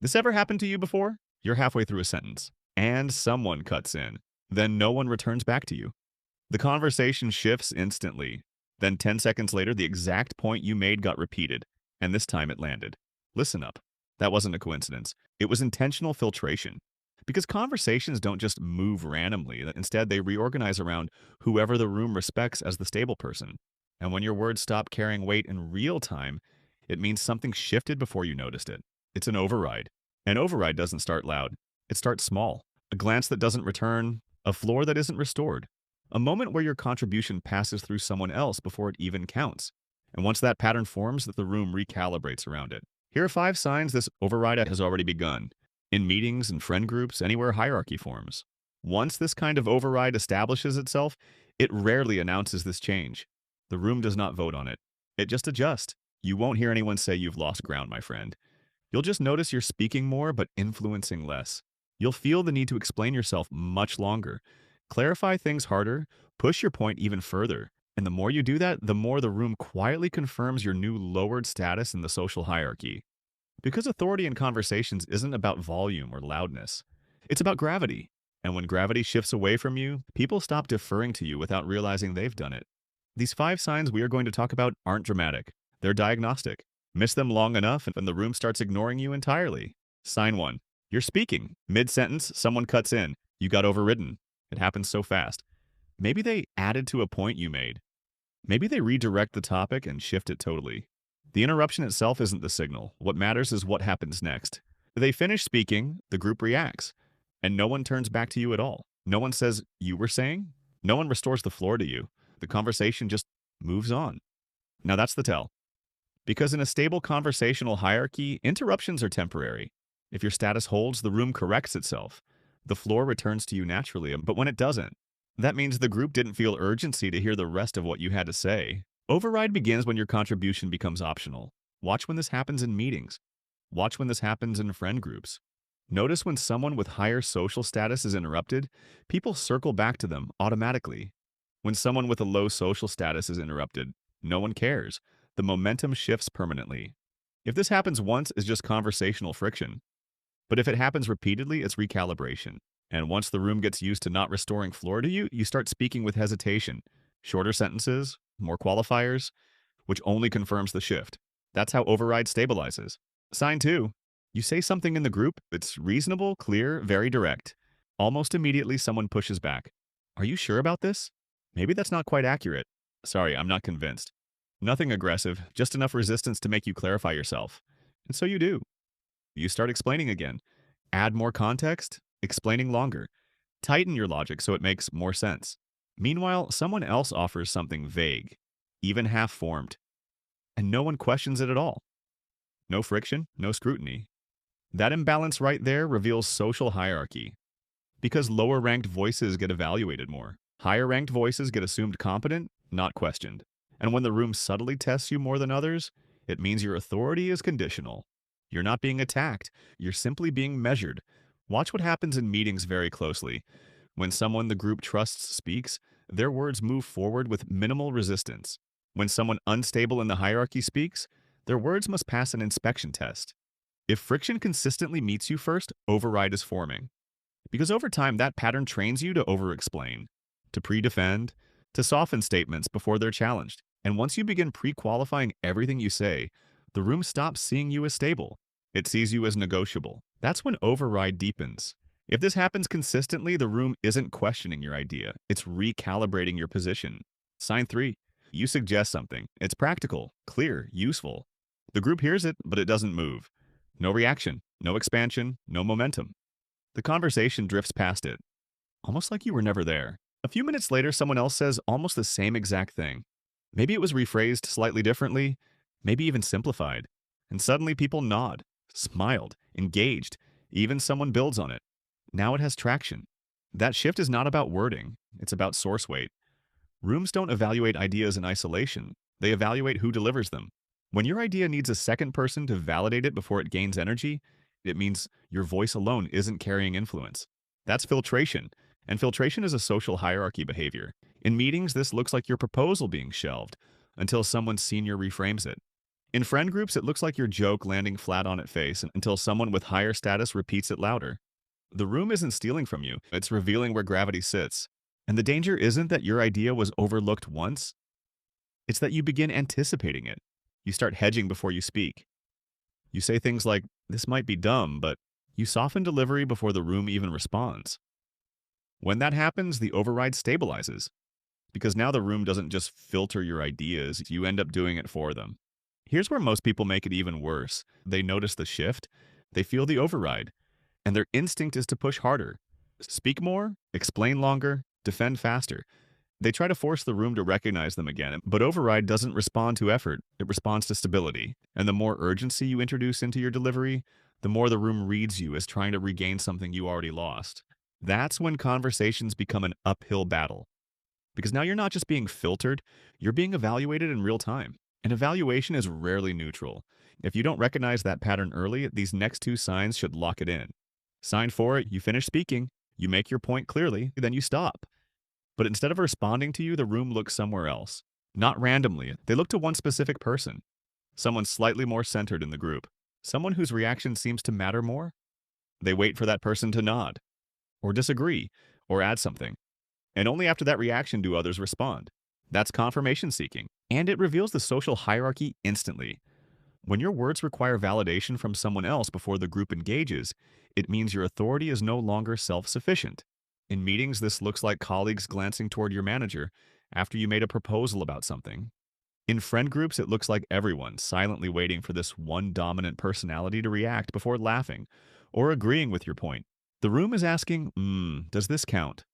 This ever happened to you before? You're halfway through a sentence, and someone cuts in. Then no one returns back to you. The conversation shifts instantly. Then 10 seconds later, the exact point you made got repeated, and this time it landed. Listen up. That wasn't a coincidence. It was intentional filtration. Because conversations don't just move randomly, instead, they reorganize around whoever the room respects as the stable person. And when your words stop carrying weight in real time, it means something shifted before you noticed it. It's an override. An override doesn't start loud, it starts small. A glance that doesn't return, a floor that isn't restored. A moment where your contribution passes through someone else before it even counts. And once that pattern forms, the room recalibrates around it. Here are 5 signs this override has already begun. In meetings and friend groups, anywhere hierarchy forms. Once this kind of override establishes itself, it rarely announces this change. The room does not vote on it. It just adjusts. You won't hear anyone say you've lost ground, my friend. You'll just notice you're speaking more but influencing less. You'll feel the need to explain yourself much longer, clarify things harder, push your point even further. And the more you do that, the more the room quietly confirms your new lowered status in the social hierarchy. Because authority in conversations isn't about volume or loudness. It's about gravity. And when gravity shifts away from you, people stop deferring to you without realizing they've done it. These 5 signs we are going to talk about aren't dramatic. They're diagnostic. Miss them long enough and the room starts ignoring you entirely. Sign 1. You're speaking. Mid-sentence, someone cuts in. You got overridden. It happens so fast. Maybe they added to a point you made. Maybe they redirect the topic and shift it totally. The interruption itself isn't the signal. What matters is what happens next. They finish speaking, the group reacts, and no one turns back to you at all. No one says, "You were saying?" No one restores the floor to you. The conversation just moves on. Now that's the tell. Because in a stable conversational hierarchy, interruptions are temporary. If your status holds, the room corrects itself. The floor returns to you naturally, but when it doesn't, that means the group didn't feel urgency to hear the rest of what you had to say. Override begins when your contribution becomes optional. Watch when this happens in meetings. Watch when this happens in friend groups. Notice when someone with higher social status is interrupted, people circle back to them automatically. When someone with a low social status is interrupted, no one cares. The momentum shifts permanently. If this happens once, it's just conversational friction. But if it happens repeatedly, it's recalibration. And once the room gets used to not restoring floor to you, you start speaking with hesitation. Shorter sentences, more qualifiers, which only confirms the shift. That's how override stabilizes. Sign 2. You say something in the group, it's reasonable, clear, very direct. Almost immediately, someone pushes back. Are you sure about this? Maybe that's not quite accurate. Sorry, I'm not convinced. Nothing aggressive, just enough resistance to make you clarify yourself. And so you do. You start explaining again. Add more context, explaining longer. Tighten your logic so it makes more sense. Meanwhile, someone else offers something vague, even half-formed, and no one questions it at all. No friction, no scrutiny. That imbalance right there reveals social hierarchy. Because lower-ranked voices get evaluated more. Higher-ranked voices get assumed competent, not questioned. And when the room subtly tests you more than others, it means your authority is conditional. You're not being attacked, you're simply being measured. Watch what happens in meetings very closely. When someone the group trusts speaks, their words move forward with minimal resistance. When someone unstable in the hierarchy speaks, their words must pass an inspection test. If friction consistently meets you first, override is forming. Because over time, that pattern trains you to over-explain, to pre-defend, to soften statements before they're challenged. And once you begin pre-qualifying everything you say, the room stops seeing you as stable. It sees you as negotiable. That's when override deepens. If this happens consistently, the room isn't questioning your idea. It's recalibrating your position. Sign 3. You suggest something. It's practical, clear, useful. The group hears it, but it doesn't move. No reaction, no expansion, no momentum. The conversation drifts past it, almost like you were never there. A few minutes later, someone else says almost the same exact thing. Maybe it was rephrased slightly differently, maybe even simplified. And suddenly people nod, smiled, engaged. Even someone builds on it. Now it has traction. That shift is not about wording, it's about source weight. Rooms don't evaluate ideas in isolation, they evaluate who delivers them. When your idea needs a second person to validate it before it gains energy, it means your voice alone isn't carrying influence. That's filtration, and filtration is a social hierarchy behavior. In meetings, this looks like your proposal being shelved until someone senior reframes it. In friend groups, it looks like your joke landing flat on its face until someone with higher status repeats it louder. The room isn't stealing from you, it's revealing where gravity sits. And the danger isn't that your idea was overlooked once, it's that you begin anticipating it. You start hedging before you speak. You say things like, "This might be dumb," but you soften delivery before the room even responds. When that happens, the override stabilizes, because now the room doesn't just filter your ideas, you end up doing it for them. Here's where most people make it even worse. They notice the shift, they feel the override, and their instinct is to push harder, speak more, explain longer, defend faster. They try to force the room to recognize them again, but override doesn't respond to effort, it responds to stability. And the more urgency you introduce into your delivery, the more the room reads you as trying to regain something you already lost. That's when conversations become an uphill battle. Because now you're not just being filtered, you're being evaluated in real time. And evaluation is rarely neutral. If you don't recognize that pattern early, these next two signs should lock it in. Sign 4, you finish speaking, you make your point clearly, then you stop. But instead of responding to you, the room looks somewhere else. Not randomly, they look to one specific person. Someone slightly more centered in the group. Someone whose reaction seems to matter more. They wait for that person to nod, or disagree, or add something. And only after that reaction do others respond. That's confirmation seeking, and it reveals the social hierarchy instantly. When your words require validation from someone else before the group engages, it means your authority is no longer self-sufficient. In meetings, this looks like colleagues glancing toward your manager after you made a proposal about something. In friend groups, it looks like everyone silently waiting for this one dominant personality to react before laughing or agreeing with your point. The room is asking, does this count?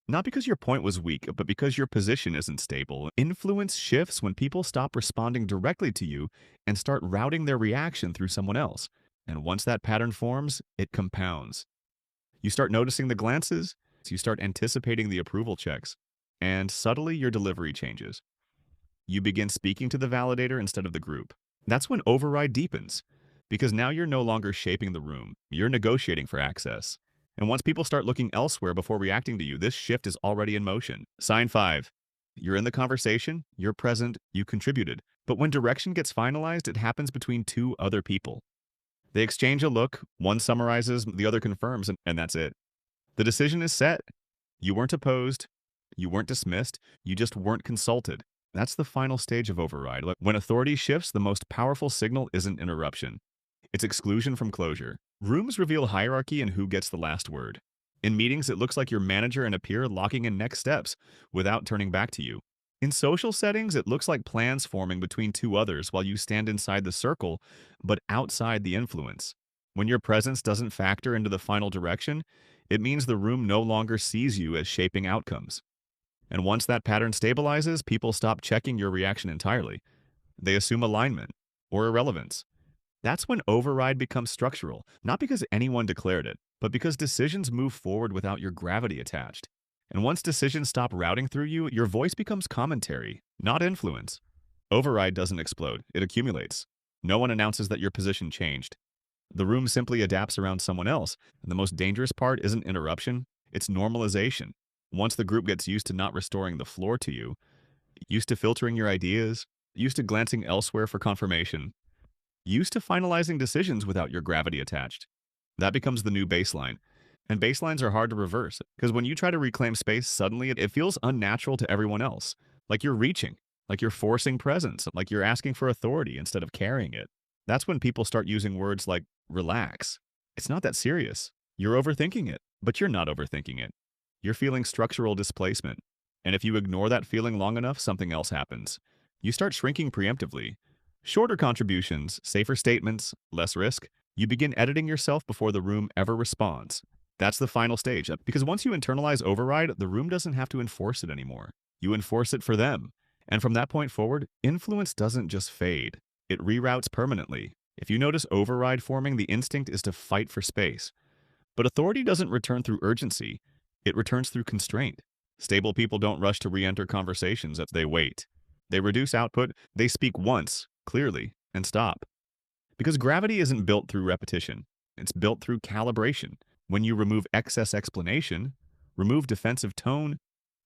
Not because your point was weak, but because your position isn't stable. Influence shifts when people stop responding directly to you and start routing their reaction through someone else. And once that pattern forms, it compounds. You start noticing the glances, you start anticipating the approval checks, and subtly your delivery changes. You begin speaking to the validator instead of the group. That's when override deepens, because now you're no longer shaping the room, you're negotiating for access. And once people start looking elsewhere before reacting to you, this shift is already in motion. Sign 5. You're in the conversation, you're present, you contributed. But when direction gets finalized, it happens between two other people. They exchange a look, one summarizes, the other confirms, and that's it. The decision is set. You weren't opposed, you weren't dismissed, you just weren't consulted. That's the final stage of override. When authority shifts, the most powerful signal isn't interruption. It's exclusion from closure. Rooms reveal hierarchy and who gets the last word. In meetings, it looks like your manager and a peer locking in next steps without turning back to you. In social settings, it looks like plans forming between two others while you stand inside the circle, but outside the influence. When your presence doesn't factor into the final direction, it means the room no longer sees you as shaping outcomes. And once that pattern stabilizes, people stop checking your reaction entirely. They assume alignment or irrelevance. That's when override becomes structural, not because anyone declared it, but because decisions move forward without your gravity attached. And once decisions stop routing through you, your voice becomes commentary, not influence. Override doesn't explode, it accumulates. No one announces that your position changed. The room simply adapts around someone else, and the most dangerous part isn't interruption, it's normalization. Once the group gets used to not restoring the floor to you, used to filtering your ideas, used to glancing elsewhere for confirmation, used to finalizing decisions without your gravity attached, that becomes the new baseline. And baselines are hard to reverse, because when you try to reclaim space, suddenly it feels unnatural to everyone else. Like you're reaching, like you're forcing presence, like you're asking for authority instead of carrying it. That's when people start using words like relax. It's not that serious. You're overthinking it, but you're not overthinking it. You're feeling structural displacement. And if you ignore that feeling long enough, something else happens. You start shrinking preemptively. Shorter contributions, safer statements, less risk. You begin editing yourself before the room ever responds. That's the final stage, because once you internalize override, the room doesn't have to enforce it anymore. You enforce it for them. And from that point forward, influence doesn't just fade. It reroutes permanently. If you notice override forming, the instinct is to fight for space. But authority doesn't return through urgency. It returns through constraint. Stable people don't rush to re-enter conversations as they wait. They reduce output, they speak once, clearly, and stop. Because gravity isn't built through repetition. It's built through calibration. When you remove excess explanation, remove defensive tone,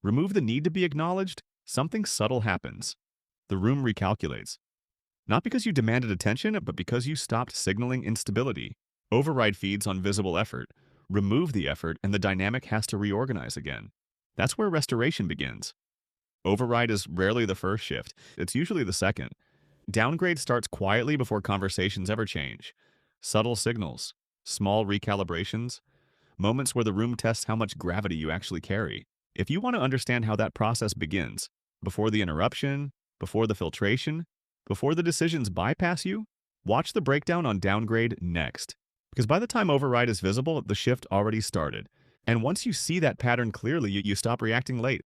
remove the need to be acknowledged, something subtle happens. The room recalculates. Not because you demanded attention, but because you stopped signaling instability. Override feeds on visible effort. Remove the effort, and the dynamic has to reorganize again. That's where restoration begins. Override is rarely the first shift, it's usually the second. Downgrade starts quietly before conversations ever change. Subtle signals, small recalibrations, moments where the room tests how much gravity you actually carry. If you want to understand how that process begins, before the interruption, before the filtration, before the decisions bypass you, watch the breakdown on downgrade next. Because by the time override is visible, the shift already started. And once you see that pattern clearly, you stop reacting late.